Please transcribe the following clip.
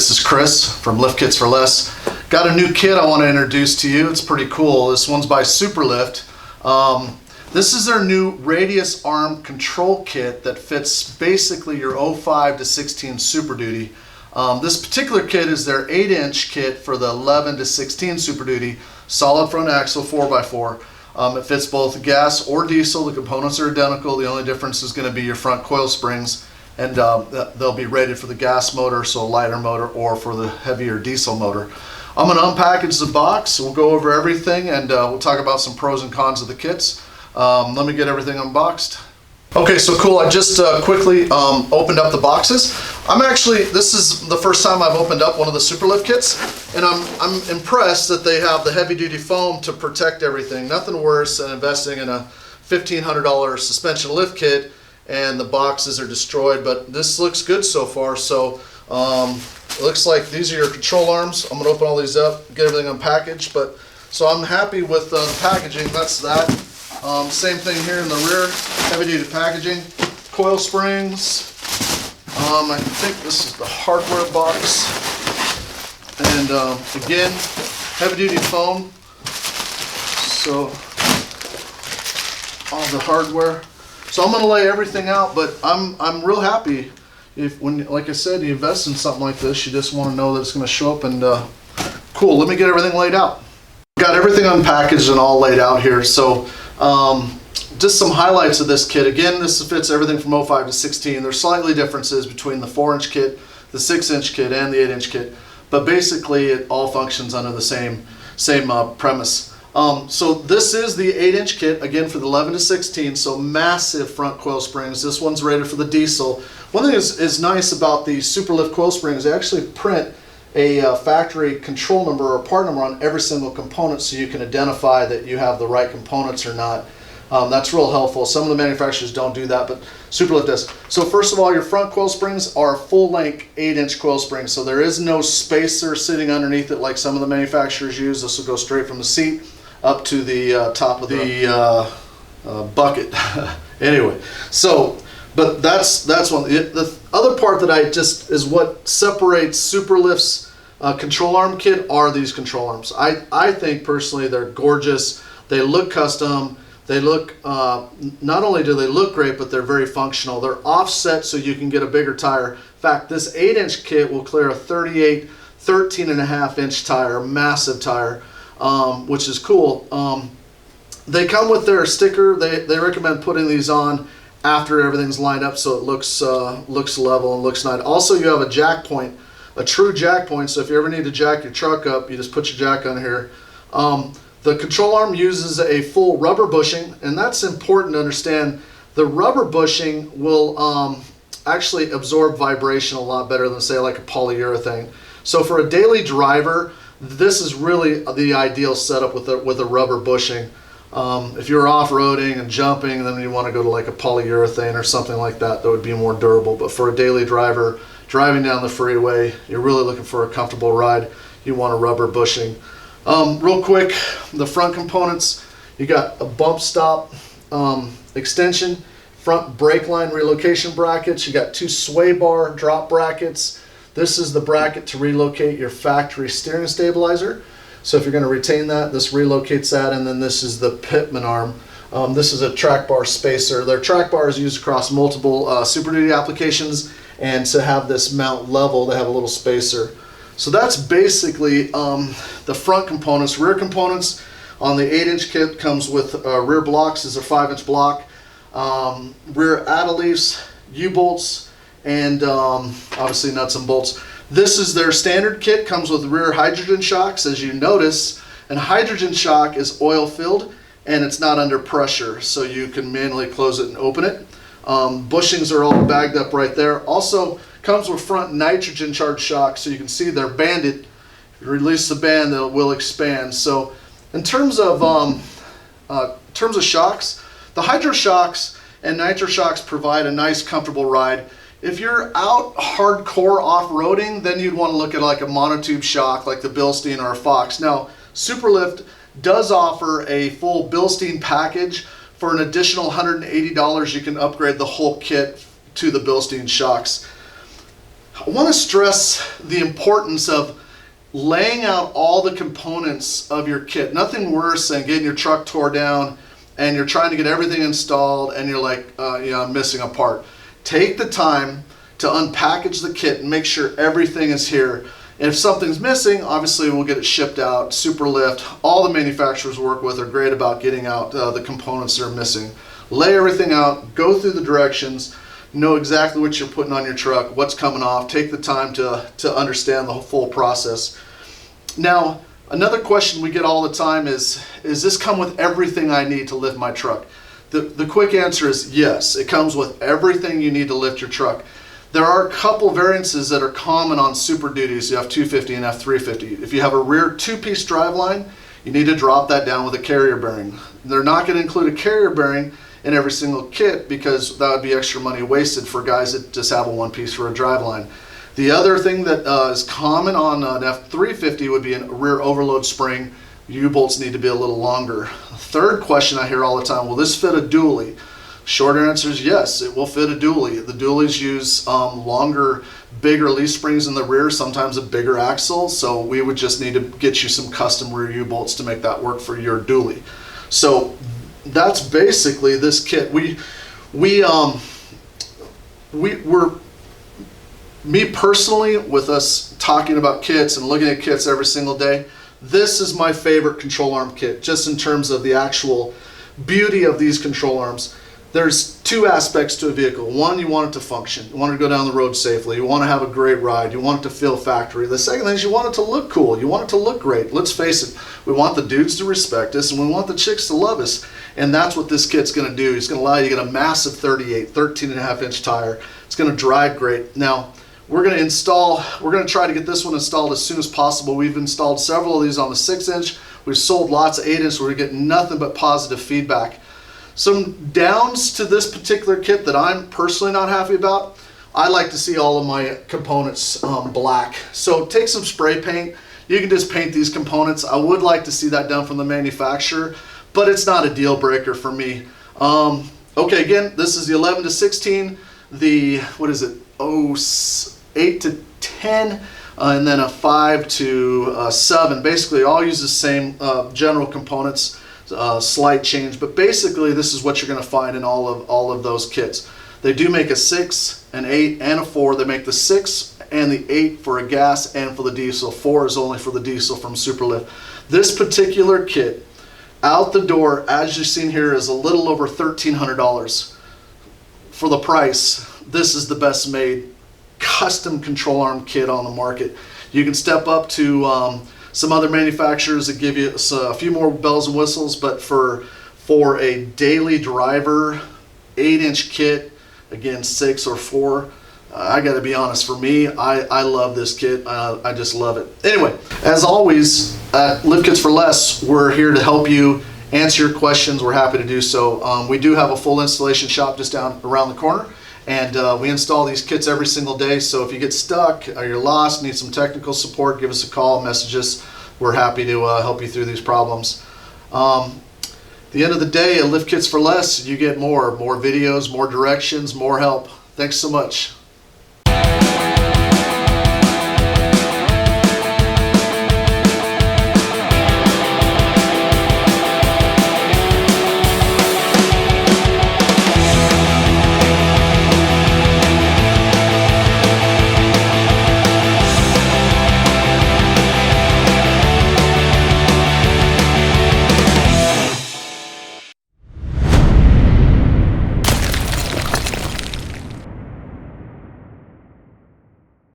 this is Chris from Lift Kits for Less. Got a new kit I want to introduce to you. It's pretty cool. This one's by SuperLift. This is their new radius arm control kit that fits basically your 05 to 16 Super Duty. This particular kit is their 8-inch kit for the 11 to 16 Super Duty, solid front axle 4x4. It fits both gas or diesel. The components are identical. The only difference is going to be your front coil springs, and they'll be rated for the gas motor, so a lighter motor, or for the heavier diesel motor. I'm going to unpackage the box. We'll go over everything, and we'll talk about some pros and cons of the kits. Let me get everything unboxed. Okay, so cool. I just quickly opened up the boxes. This is the first time I've opened up one of the SuperLift kits, and I'm impressed that they have the heavy-duty foam to protect everything. Nothing worse than investing in a $1,500 suspension lift kit and the boxes are destroyed, but this looks good so far. So it looks like these are your control arms. I'm gonna open all these up, get everything unpackaged, so I'm happy with the packaging. That's that. Same thing here in the rear, heavy-duty packaging, coil springs. I think this is the hardware box, and again, heavy-duty foam. So all the hardware. So I'm going to lay everything out, but I'm real happy. When, like I said, you invest in something like this, you just want to know that it's going to show up, and cool. Let me get everything laid out. Got everything unpackaged and all laid out here. So just some highlights of this kit. Again, this fits everything from 05 to 16. There's slightly differences between the 4-inch kit, the 6-inch kit, and the 8-inch kit, but basically it all functions under the same premise. So this is the 8-inch kit, again for the 11 to 16, so massive front coil springs. This one's rated for the diesel. One thing is nice about the SuperLift coil springs, they actually print a factory control number or part number on every single component, so you can identify that you have the right components or not. That's real helpful. Some of the manufacturers don't do that, but SuperLift does. So first of all, your front coil springs are full-length 8-inch coil springs, so there is no spacer sitting underneath it like some of the manufacturers use. This will go straight from the seat up to the top of the bucket. Anyway, so, but that's one. The other part that is what separates SuperLift's control arm kit are these control arms. I think personally they're gorgeous. They look custom. They look, not only do they look great, but they're very functional. They're offset so you can get a bigger tire. In fact, this 8-inch kit will clear a 13.5-inch tire, massive tire. Which is cool. They come with their sticker. They recommend putting these on after everything's lined up so it looks level and looks nice. Also, you have a jack point, a true jack point, so if you ever need to jack your truck up, you just put your jack on here. The control arm uses a full rubber bushing, and that's important to understand. The rubber bushing will actually absorb vibration a lot better than, say, like a polyurethane. So for a daily driver, this is really the ideal setup with a rubber bushing. If you're off-roading and jumping, then you want to go to like a polyurethane or something like that would be more durable. But for a daily driver, driving down the freeway, you're really looking for a comfortable ride, you want a rubber bushing. Real quick, the front components, you got a bump stop extension, front brake line relocation brackets, you got 2 sway bar drop brackets. This is the bracket to relocate your factory steering stabilizer. So if you're going to retain that, this relocates that, and then this is the Pitman arm. This is a track bar spacer. Their track bar is used across multiple Super Duty applications, and to have this mount level, they have a little spacer. So that's basically the front components. Rear components on the 8-inch kit comes with rear blocks. This is a 5-inch block. Rear add-a-leafs, U-bolts, and obviously nuts and bolts. This is their standard kit, comes with rear hydrogen shocks, as you notice, and hydrogen shock is oil filled and it's not under pressure, so you can manually close it and open it. Bushings are all bagged up right there. Also comes with front nitrogen charged shocks, so you can see they're banded. If you release the band, it will expand. So in terms of shocks, the hydro shocks and nitro shocks provide a nice comfortable ride. If you're out hardcore off-roading, then you'd want to look at like a monotube shock like the Bilstein or a Fox. Now, SuperLift does offer a full Bilstein package. For an additional $180, you can upgrade the whole kit to the Bilstein shocks. I want to stress the importance of laying out all the components of your kit. Nothing worse than getting your truck tore down and you're trying to get everything installed and you're like, I'm missing a part. Take the time to unpackage the kit and make sure everything is here. And if something's missing, obviously we'll get it shipped out. SuperLift, all the manufacturers we work with are great about getting out the components that are missing. Lay everything out, go through the directions, know exactly what you're putting on your truck, what's coming off. Take the time to understand the full process. Now, another question we get all the time is this come with everything I need to lift my truck? The quick answer is yes, it comes with everything you need to lift your truck. There are a couple variances that are common on Super Duties, the F-250 and F-350. If you have a rear two-piece driveline, you need to drop that down with a carrier bearing. They're not going to include a carrier bearing in every single kit because that would be extra money wasted for guys that just have a one-piece for a driveline. The other thing that is common on an F-350 would be a rear overload spring. U-bolts need to be a little longer. Third question I hear all the time, will this fit a dually? Short answer is yes, it will fit a dually. The dualies use longer, bigger leaf springs in the rear, sometimes a bigger axle, so we would just need to get you some custom rear U-bolts to make that work for your dually. So that's basically this kit. Me personally, with us talking about kits and looking at kits every single day, this is my favorite control arm kit, just in terms of the actual beauty of these control arms. There's two aspects to a vehicle. One, you want it to function. You want it to go down the road safely. You want to have a great ride. You want it to feel factory. The second thing is you want it to look cool. You want it to look great. Let's face it, we want the dudes to respect us and we want the chicks to love us. And that's what this kit's going to do. It's going to allow you to get a massive 13.5-inch tire. It's going to drive great. Now, we're going to try to get this one installed as soon as possible. We've installed several of these on the 6-inch. We've sold lots of 8-inch. We're getting nothing but positive feedback. Some downs to this particular kit that I'm personally not happy about, I like to see all of my components black. So take some spray paint. You can just paint these components. I would like to see that done from the manufacturer, but it's not a deal breaker for me. Okay, again, this is the 11 to 16, the, what is it, 8 to 10, and then a 5 to 7. Basically, all use the same general components. Slight change, but basically this is what you're going to find in all of those kits. They do make a 6, an 8, and a 4. They make the 6 and the 8 for a gas and for the diesel. 4 is only for the diesel from SuperLift. This particular kit, out the door, as you've seen here, is a little over $1,300. For the price, this is the best made custom control arm kit on the market. You can step up to some other manufacturers that give you a few more bells and whistles, but for a daily driver 8-inch kit, again 6 or 4, I gotta be honest, for me, I love this kit. I just love it. Anyway, as always, at Lift Kits for Less, we're here to help you answer your questions. We're happy to do so. We do have a full installation shop just down around the corner, and we install these kits every single day. So if you get stuck or you're lost, need some technical support, give us a call, message us. We're happy to help you through these problems. At the end of the day, at Lift Kits for Less, you get more videos, more directions, more help. Thanks so much.